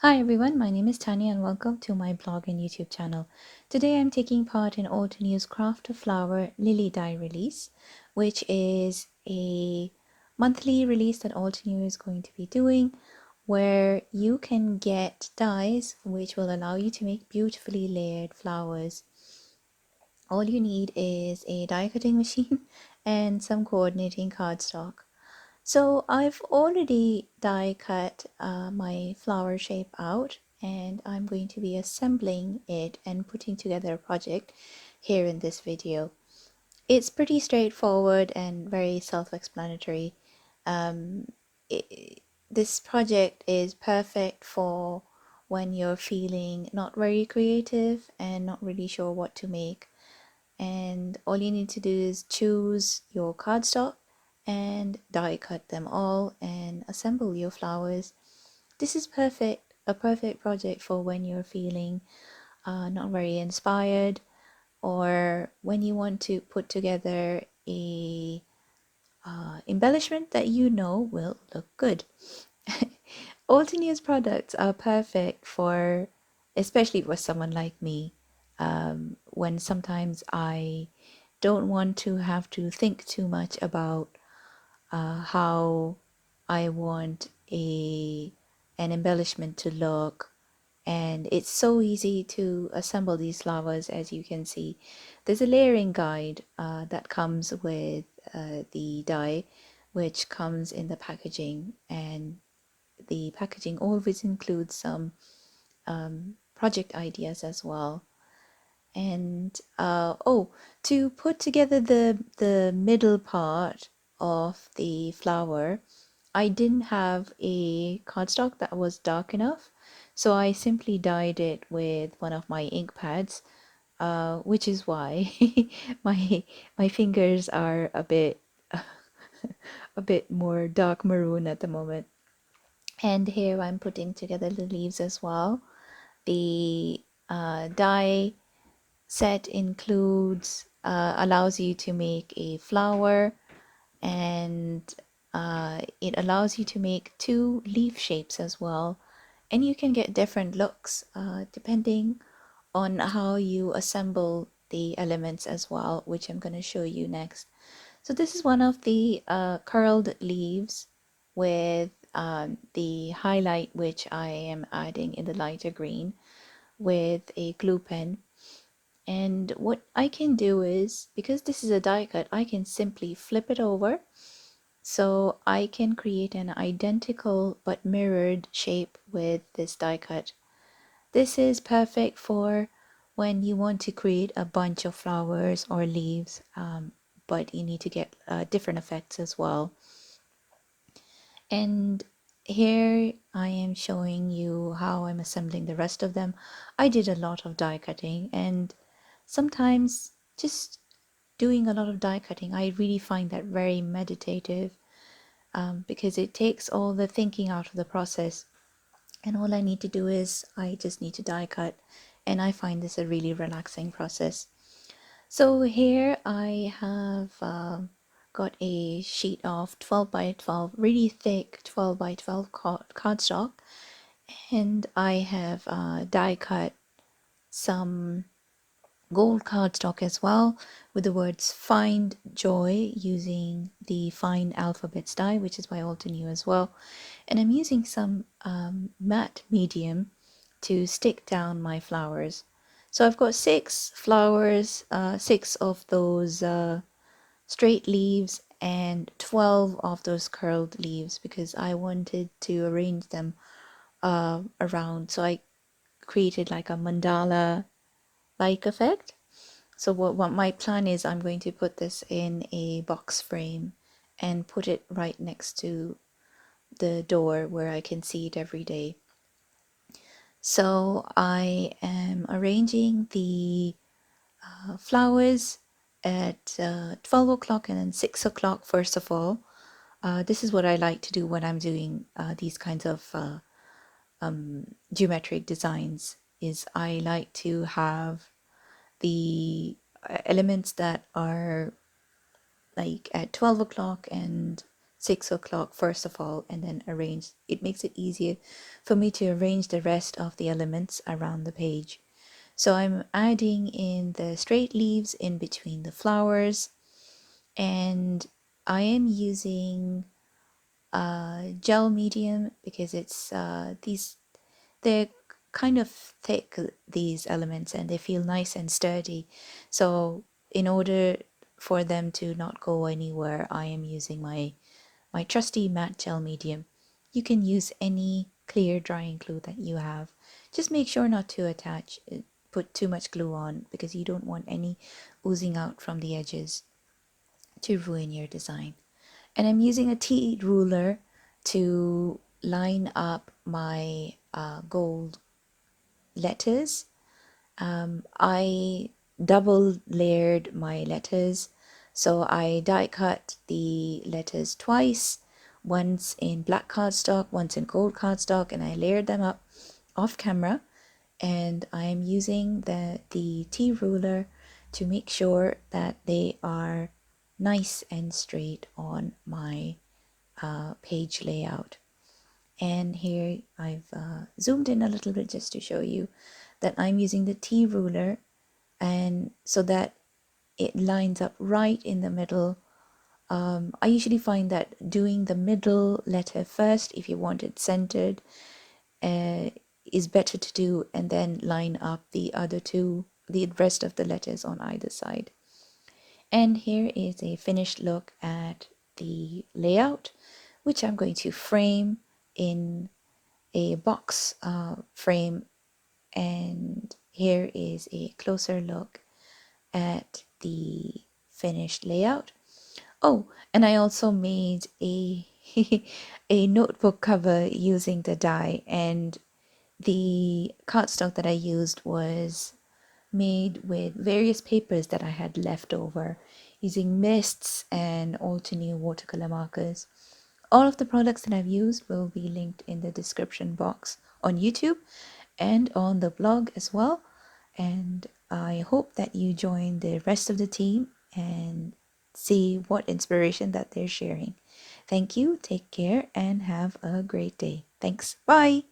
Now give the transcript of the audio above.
Hi everyone, my name is Tanya and welcome to my blog and YouTube channel. Today I'm taking part in Altenew's Craft a Flower Lily Die release, which is a monthly release that Altenew is going to be doing, where you can get dies which will allow you to make beautifully layered flowers. All you need is a die cutting machine and some coordinating cardstock. So I've already die cut my flower shape out, and I'm going to be assembling it and putting together a project here in this video. It's pretty straightforward and very self-explanatory. Um, this project is perfect for when you're feeling not very creative and not really sure what to make, and all you need to do is choose your cardstock and die cut them all and assemble your flowers. This is a perfect project for when you're feeling not very inspired, or when you want to put together a embellishment that you know will look good. Altenew's products are perfect for, especially for someone like me, when sometimes I don't want to have to think too much about how I want an embellishment to look. And it's so easy to assemble these flowers. As you can see, there's a layering guide that comes with the die, which comes in the packaging, and the packaging always includes some project ideas as well. And oh, to put together the middle part of the flower, I didn't have a cardstock that was dark enough, so I simply dyed it with one of my ink pads, which is why my fingers are a bit a bit more dark maroon at the moment. And here I'm putting together the leaves as well. The dye set includes allows you to make a flower, and it allows you to make two leaf shapes as well, and you can get different looks depending on how you assemble the elements as well, which I'm going to show you next. So this is one of the curled leaves with the highlight, which I am adding in the lighter green with a glue pen. And what I can do is, because this is a die cut, I can simply flip it over, so I can create an identical but mirrored shape with this die cut. This is perfect for when you want to create a bunch of flowers or leaves, but you need to get different effects as well. And here I am showing you how I'm assembling the rest of them. I did a lot of die cutting, and sometimes just doing a lot of die cutting, I really find that very meditative, because it takes all the thinking out of the process, and all I need to do is I just need to die cut, and I find this a really relaxing process. So here I have got a sheet of 12 by 12, really thick 12 by 12 cardstock, and I have die cut some gold cardstock as well, with the words "Find Joy" using the fine alphabets die, which is by Altenew as well. And I'm using some matte medium to stick down my flowers. So I've got 6 flowers, 6 of those straight leaves and 12 of those curled leaves, because I wanted to arrange them around. So I created like a mandala like effect. So what my plan is, I'm going to put this in a box frame and put it right next to the door where I can see it every day. So I am arranging the flowers at 12 o'clock and then 6 o'clock first of all. This is what I like to do when I'm doing these kinds of geometric designs, is I like to have the elements that are like at 12 o'clock and 6 o'clock first of all, and then arrange. It makes it easier for me to arrange the rest of the elements around the page. So I'm adding in the straight leaves in between the flowers, and I am using gel medium because it's they're kind of thick, these elements, and they feel nice and sturdy. So in order for them to not go anywhere, I am using my trusty matte gel medium. You can use any clear drying glue that you have. Just make sure not to put too much glue on, because you don't want any oozing out from the edges to ruin your design. And I'm using a T ruler to line up my gold letters. I double layered my letters, so I die cut the letters twice, once in black cardstock, once in gold cardstock, and I layered them up off camera. And I am using the T ruler to make sure that they are nice and straight on my page layout. And here I've zoomed in a little bit just to show you that I'm using the T ruler, and so that it lines up right in the middle. I usually find that doing the middle letter first, if you want it centered, is better to do, and then line up the other two, the rest of the letters on either side. And here is a finished look at the layout, which I'm going to frame in a box frame. And here is a closer look at the finished layout. Oh, and I also made a a notebook cover using the die, and the cardstock that I used was made with various papers that I had left over, using mists and Altenew watercolor markers. All of the products that I've used will be linked in the description box on YouTube and on the blog as well. And I hope that you join the rest of the team and see what inspiration that they're sharing. Thank you, take care, and have a great day. Thanks. Bye.